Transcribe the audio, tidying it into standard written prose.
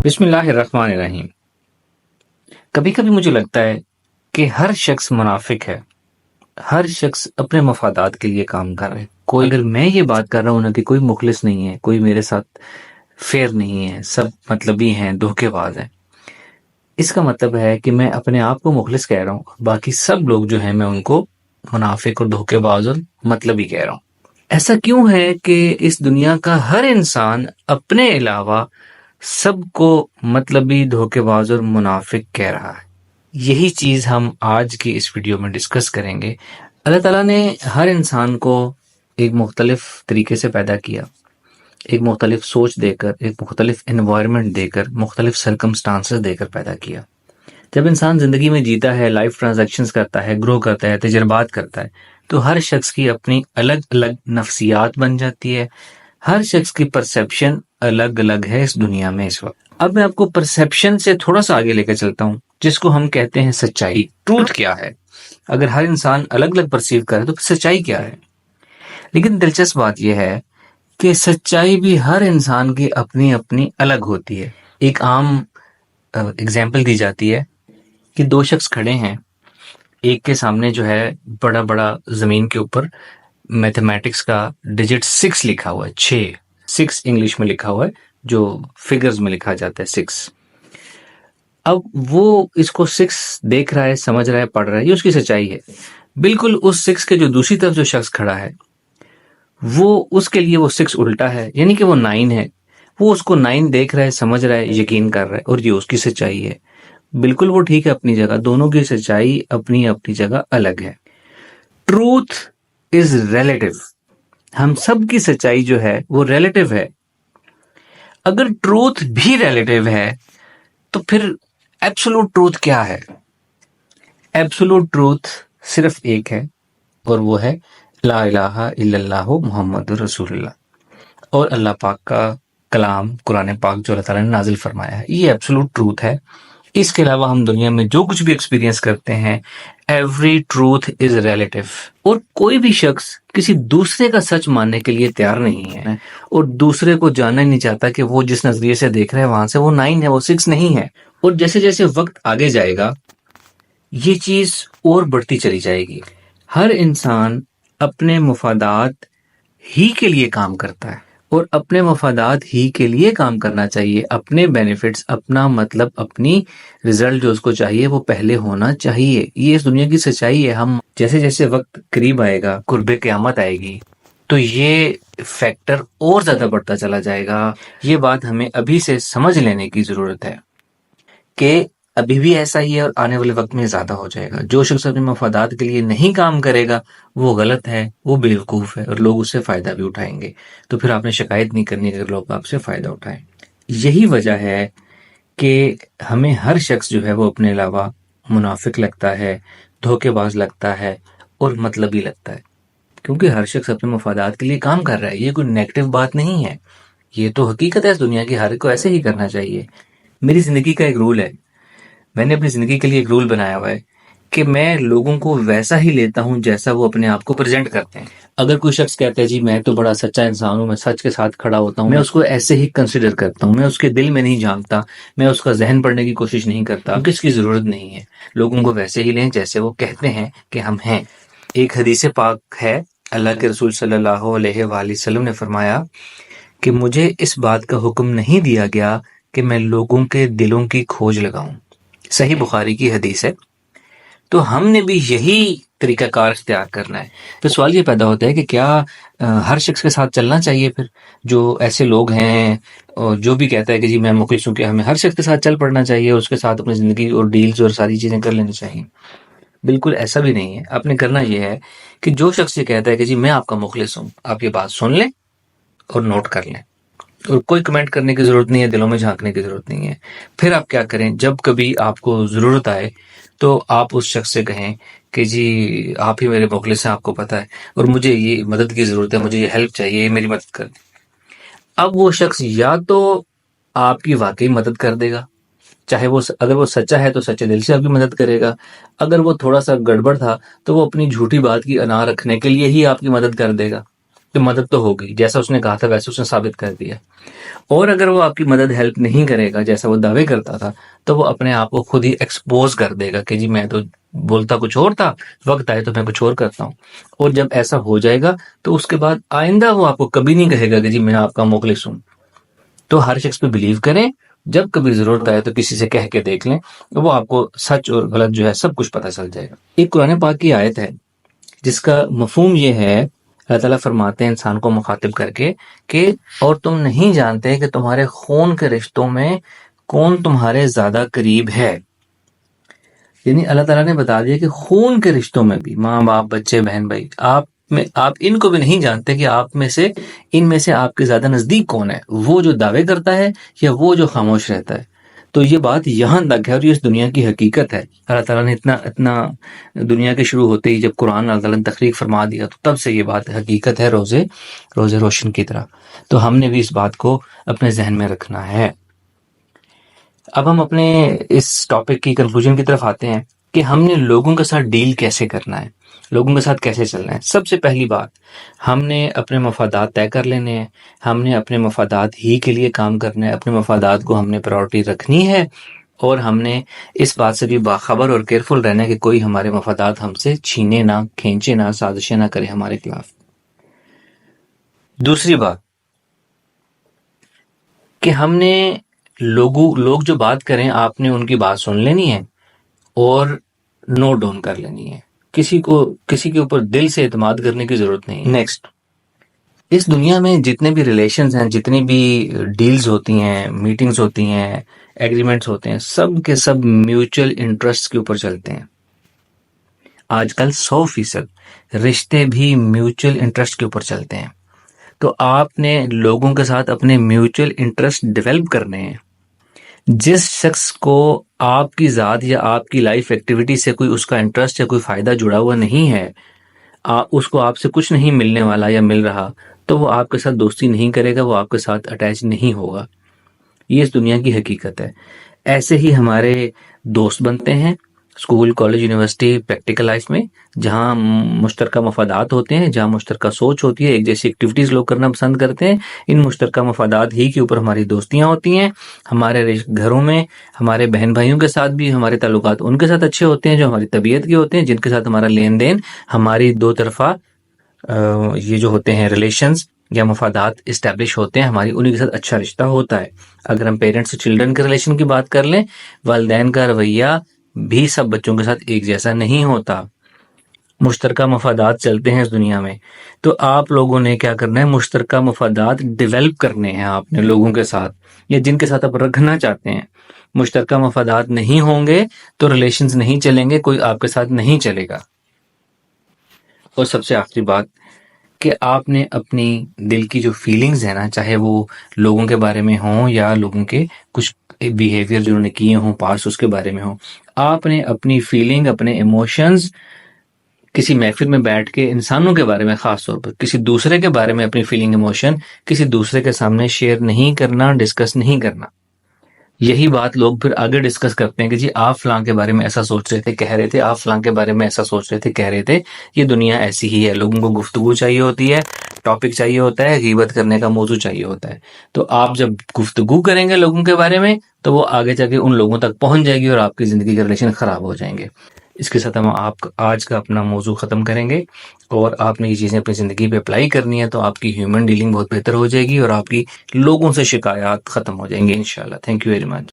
بسم اللہ الرحمن الرحیم۔ کبھی کبھی مجھے لگتا ہے کہ ہر شخص منافق ہے، ہر شخص اپنے مفادات کے لیے کام کر رہا ہے۔ اگر میں یہ بات کر رہا ہوں نا کہ کوئی مخلص نہیں ہے، کوئی میرے ساتھ فیئر نہیں ہے، سب مطلبی ہیں، دھوکے باز ہیں، اس کا مطلب ہے کہ میں اپنے آپ کو مخلص کہہ رہا ہوں، باقی سب لوگ جو ہیں میں ان کو منافق اور دھوکے باز اور مطلبی کہہ رہا ہوں۔ ایسا کیوں ہے کہ اس دنیا کا ہر انسان اپنے علاوہ سب کو مطلبی، دھوکے باز اور منافق کہہ رہا ہے؟ یہی چیز ہم آج کی اس ویڈیو میں ڈسکس کریں گے۔ اللہ تعالیٰ نے ہر انسان کو ایک مختلف طریقے سے پیدا کیا، ایک مختلف سوچ دے کر، ایک مختلف انوائرمنٹ دے کر، مختلف سرکمسٹانسز دے کر پیدا کیا۔ جب انسان زندگی میں جیتا ہے، لائف ٹرانزیکشنز کرتا ہے، گرو کرتا ہے، تجربات کرتا ہے، تو ہر شخص کی اپنی الگ الگ نفسیات بن جاتی ہے، ہر شخص کی پرسیپشن الگ الگ ہے اس دنیا میں اس وقت۔ اب میں آپ کو پرسیپشن سے تھوڑا سا آگے لے کے چلتا ہوں، جس کو ہم کہتے ہیں سچائی، ٹروتھ کیا ہے۔ اگر ہر انسان الگ الگ پرسیو کرے تو سچائی کیا ہے؟ لیکن دلچسپ بات یہ ہے کہ سچائی بھی ہر انسان کی اپنی اپنی الگ ہوتی ہے۔ ایک عام اگزامپل دی جاتی ہے کہ دو شخص کھڑے ہیں، ایک کے سامنے جو ہے بڑا بڑا زمین کے اوپر میتھمیٹکس کا ڈیجٹ 6 لکھا ہوا ہے، 6 انگلش میں لکھا ہوا ہے، جو فگرز میں لکھا جاتا ہے 6۔ اب وہ اس کو 6 دیکھ رہا ہے، سمجھ رہا ہے، پڑھ رہا ہے، یہ اس کی سچائی ہے۔ بالکل اس 6 کے جو دوسری طرف جو شخص کھڑا ہے، وہ اس کے لیے وہ 6 الٹا ہے، یعنی کہ وہ 9 ہے۔ وہ اس کو 9 دیکھ رہا ہے، سمجھ رہا ہے، یقین کر رہا ہے، اور یہ اس کی سچائی ہے۔ بالکل وہ ٹھیک ہے اپنی جگہ، دونوں کی سچائی اپنی اپنی جگہ الگ ہے۔ ٹروتھ از ریلیٹو، ہم سب کی سچائی جو ہے وہ ریلیٹو ہے۔ اگر ٹروتھ بھی ریلیٹو ہے تو پھر ایبسولوٹ ٹروتھ کیا ہے؟ ایبسولوٹ ٹروتھ صرف ایک ہے، اور وہ ہے لا الہ الا اللہ محمد رسول اللہ، اور اللہ پاک کا کلام قرآن پاک جو اللہ تعالیٰ نے نازل فرمایا ہے، یہ ایبسولوٹ ٹروتھ ہے۔ اس کے علاوہ ہم دنیا میں جو کچھ بھی ایکسپیرینس کرتے ہیں، ایوری ٹروتھ از ریلیٹو، اور کوئی بھی شخص کسی دوسرے کا سچ ماننے کے لیے تیار نہیں ہے، اور دوسرے کو جاننا نہیں چاہتا کہ وہ جس نظریے سے دیکھ رہے ہیں وہاں سے وہ 9 ہے، وہ 6 نہیں ہے۔ اور جیسے جیسے وقت آگے جائے گا یہ چیز اور بڑھتی چلی جائے گی۔ ہر انسان اپنے مفادات ہی کے لیے کام کرتا ہے، اور اپنے مفادات ہی کے لیے کام کرنا چاہیے۔ اپنے بینیفٹس، اپنا مطلب، اپنی رزلٹ جو اس کو چاہیے وہ پہلے ہونا چاہیے۔ یہ اس دنیا کی سچائی ہے۔ ہم جیسے جیسے وقت قریب آئے گا، قرب قیامت آئے گی، تو یہ فیکٹر اور زیادہ بڑھتا چلا جائے گا۔ یہ بات ہمیں ابھی سے سمجھ لینے کی ضرورت ہے کہ ابھی بھی ایسا ہی ہے، اور آنے والے وقت میں زیادہ ہو جائے گا۔ جو شخص اپنے مفادات کے لیے نہیں کام کرے گا وہ غلط ہے، وہ بیوقوف ہے، اور لوگ اس سے فائدہ بھی اٹھائیں گے۔ تو پھر آپ نے شکایت نہیں کرنی اگر لوگ آپ سے فائدہ اٹھائیں۔ یہی وجہ ہے کہ ہمیں ہر شخص جو ہے وہ اپنے علاوہ منافق لگتا ہے، دھوکے باز لگتا ہے، اور مطلبی لگتا ہے، کیونکہ ہر شخص اپنے مفادات کے لیے کام کر رہا ہے۔ یہ کوئی نیگیٹو بات نہیں ہے، یہ تو حقیقت ہے اس دنیا کی، ہر کو ایسے ہی کرنا چاہیے۔ میری زندگی کا ایک رول ہے، میں نے اپنی زندگی کے لیے ایک رول بنایا ہوا ہے کہ میں لوگوں کو ویسا ہی لیتا ہوں جیسا وہ اپنے آپ کو پریزنٹ کرتے ہیں۔ اگر کوئی شخص کہتا ہے جی میں تو بڑا سچا انسان ہوں، میں سچ کے ساتھ کھڑا ہوتا ہوں، میں اس کو ایسے ہی کنسیڈر کرتا ہوں، میں اس کے دل میں نہیں جھانکتا، میں اس کا ذہن پڑھنے کی کوشش نہیں کرتا، کس کی ضرورت نہیں ہے۔ لوگوں کو ویسے ہی لیں جیسے وہ کہتے ہیں کہ ہم ہیں۔ ایک حدیث پاک ہے، اللہ کے رسول صلی اللہ علیہ وآلہ وسلم نے فرمایا کہ مجھے اس بات کا حکم نہیں دیا گیا کہ میں لوگوں کے دلوں کی کھوج لگاؤں۔ صحیح بخاری کی حدیث ہے۔ تو ہم نے بھی یہی طریقہ کار اختیار کرنا ہے۔ پھر سوال یہ پیدا ہوتا ہے کہ کیا ہر شخص کے ساتھ چلنا چاہیے؟ پھر جو ایسے لوگ ہیں اور جو بھی کہتا ہے کہ جی میں مخلص ہوں، کہ ہمیں ہر شخص کے ساتھ چل پڑنا چاہیے، اس کے ساتھ اپنی زندگی اور ڈیلز اور ساری چیزیں کر لینی چاہیے؟ بالکل ایسا بھی نہیں ہے۔ آپ نے کرنا یہ ہے کہ جو شخص یہ کہتا ہے کہ جی میں آپ کا مخلص ہوں، آپ یہ بات سن لیں اور نوٹ کر لیں، اور کوئی کمنٹ کرنے کی ضرورت نہیں ہے، دلوں میں جھانکنے کی ضرورت نہیں ہے۔ پھر آپ کیا کریں، جب کبھی آپ کو ضرورت آئے تو آپ اس شخص سے کہیں کہ جی آپ ہی میرے مخلص ہیں، آپ کو پتہ ہے، اور مجھے یہ مدد کی ضرورت ہے، مجھے یہ ہیلپ چاہیے، یہ میری مدد کر دیں۔ اب وہ شخص یا تو آپ کی واقعی مدد کر دے گا، چاہے وہ اگر وہ سچا ہے تو سچے دل سے آپ کی مدد کرے گا، اگر وہ تھوڑا سا گڑبڑ تھا تو وہ اپنی جھوٹی بات کی انا رکھنے کے لیے ہی آپ کی مدد کر دے گا۔ تو مدد تو ہوگی، جیسا اس نے کہا تھا ویسے اس نے ثابت کر دیا. اور اگر وہ آپ کی مدد ہیلپ نہیں کرے گا جیسا وہ دعوے کرتا تھا، تو وہ اپنے آپ کو خود ہی ایکسپوز کر دے گا کہ جی میں تو بولتا کچھ اور تھا، وقت آئے تو میں کچھ اور کرتا ہوں. اور جب ایسا ہو جائے گا تو اس کے بعد آئندہ وہ آپ کو کبھی نہیں کہے گا کہ جی میں آپ کا مخلص ہوں. تو ہر شخص پہ بلیو کریں، جب کبھی ضرورت آئے تو کسی سے کہہ کے دیکھ لیں، وہ آپ کو سچ اور غلط جو ہے سب کچھ پتہ چل جائے گا. ایک قرآن پاک کی آیت ہے جس کا مفہوم یہ ہے، اللہ تعالیٰ فرماتے ہیں انسان کو مخاطب کر کے کہ اور تم نہیں جانتے کہ تمہارے خون کے رشتوں میں کون تمہارے زیادہ قریب ہے. یعنی اللہ تعالیٰ نے بتا دیا کہ خون کے رشتوں میں بھی، ماں باپ بچے بہن بھائی، آپ ان کو بھی نہیں جانتے کہ ان میں سے آپ کے زیادہ نزدیک کون ہے، وہ جو دعوے کرتا ہے یا وہ جو خاموش رہتا ہے. تو یہ بات یہاں تک ہے اور یہ اس دنیا کی حقیقت ہے. اللہ تعالیٰ نے اتنا دنیا کے شروع ہوتے ہی جب قرآن اللہ تعالیٰ نے تخلیق فرما دیا تو تب سے یہ بات حقیقت ہے روزے روشن کی طرح. تو ہم نے بھی اس بات کو اپنے ذہن میں رکھنا ہے. اب ہم اپنے اس ٹاپک کی کنکلوژن کی طرف آتے ہیں کہ ہم نے لوگوں کے ساتھ ڈیل کیسے کرنا ہے، لوگوں کے ساتھ کیسے چلنا ہے. سب سے پہلی بات، ہم نے اپنے مفادات طے کر لینے ہیں. ہم نے اپنے مفادات ہی کے لیے کام کرنا ہے، اپنے مفادات کو ہم نے پرائورٹی رکھنی ہے، اور ہم نے اس بات سے بھی باخبر اور کیئرفل رہنا ہے کہ کوئی ہمارے مفادات ہم سے چھینے نہ، کھینچے نہ، سازشیں نہ کرے ہمارے خلاف. دوسری بات کہ ہم نے لوگ جو بات کریں آپ نے ان کی بات سن لینی ہے اور نوٹ ڈاؤن کر لینی ہے. کسی کے اوپر دل سے اعتماد کرنے کی ضرورت نہیں. نیکسٹ، اس دنیا میں جتنے بھی ریلیشنز ہیں، جتنی بھی ڈیلز ہوتی ہیں، میٹنگز ہوتی ہیں، ایگریمنٹس ہوتے ہیں، سب کے سب میوچل انٹرسٹ کے اوپر چلتے ہیں. آج کل 100% رشتے بھی میوچل انٹرسٹ کے اوپر چلتے ہیں. تو آپ نے لوگوں کے ساتھ اپنے میوچل انٹرسٹ ڈیولپ کرنے ہیں. جس شخص کو آپ کی ذات یا آپ کی لائف ایکٹیویٹی سے کوئی اس کا انٹرسٹ یا کوئی فائدہ جڑا ہوا نہیں ہے، اس کو آپ سے کچھ نہیں ملنے والا یا مل رہا، تو وہ آپ کے ساتھ دوستی نہیں کرے گا، وہ آپ کے ساتھ اٹیچ نہیں ہوگا. یہ اس دنیا کی حقیقت ہے. ایسے ہی ہمارے دوست بنتے ہیں school, college, university, practical life میں، جہاں مشترکہ مفادات ہوتے ہیں، جہاں مشترکہ سوچ ہوتی ہے، ایک جیسی ایکٹیویٹیز لوگ کرنا پسند کرتے ہیں. ان مشترکہ مفادات ہی کے اوپر ہماری دوستیاں ہوتی ہیں. ہمارے گھروں میں ہمارے بہن بھائیوں کے ساتھ بھی ہمارے تعلقات ان کے ساتھ اچھے ہوتے ہیں جو ہماری طبیعت کے ہوتے ہیں، جن کے ساتھ ہمارا لین دین، ہماری دو طرفہ یہ جو ہوتے ہیں ریلیشنز یا مفادات اسٹیبلش ہوتے ہیں، ہماری انہی کے ساتھ اچھا رشتہ ہوتا ہے. اگر ہم پیرنٹس سے چلڈرن کے ریلیشن کی بات کر لیں، والدین کا رویہ بھی سب بچوں کے ساتھ ایک جیسا نہیں ہوتا. مشترکہ مفادات چلتے ہیں اس دنیا میں. تو آپ لوگوں نے کیا کرنا ہے؟ مشترکہ مفادات ڈیولپ کرنے ہیں آپ نے لوگوں کے ساتھ، یا جن کے ساتھ آپ رکھنا چاہتے ہیں. مشترکہ مفادات نہیں ہوں گے تو ریلیشنز نہیں چلیں گے، کوئی آپ کے ساتھ نہیں چلے گا. اور سب سے آخری بات کہ آپ نے اپنی دل کی جو فیلنگز ہیں نا، چاہے وہ لوگوں کے بارے میں ہوں یا لوگوں کے کچھ بیہیویئر جو انہوں نے کیے ہوں پاس، اس کے بارے میں ہوں، آپ نے اپنی فیلنگ، اپنے ایموشنز کسی محفل میں بیٹھ کے انسانوں کے بارے میں، خاص طور پر کسی دوسرے کے بارے میں اپنی فیلنگ، ایموشن کسی دوسرے کے سامنے شیئر نہیں کرنا، ڈسکس نہیں کرنا. یہی بات لوگ پھر آگے ڈسکس کرتے ہیں کہ جی آپ فلاں کے بارے میں ایسا سوچ رہے تھے، کہہ رہے تھے، آپ فلاں کے بارے میں ایسا سوچ رہے تھے، کہہ رہے تھے. یہ دنیا ایسی ہی ہے، لوگوں کو گفتگو چاہیے ہوتی ہے، ٹاپک چاہیے ہوتا ہے، غیبت کرنے کا موضوع چاہیے ہوتا ہے. تو آپ جب گفتگو کریں گے لوگوں کے بارے میں تو وہ آگے جا کے ان لوگوں تک پہنچ جائے گی اور آپ کی زندگی کے ریلیشن خراب ہو جائیں گے. اس کے ساتھ ہم آج کا اپنا موضوع ختم کریں گے، اور آپ نے یہ چیزیں اپنی زندگی پہ اپلائی کرنی ہے تو آپ کی ہیومن ڈیلنگ بہت بہتر ہو جائے گی اور آپ کی لوگوں سے شکایات ختم ہو جائیں گی انشاءاللہ. Thank you very much.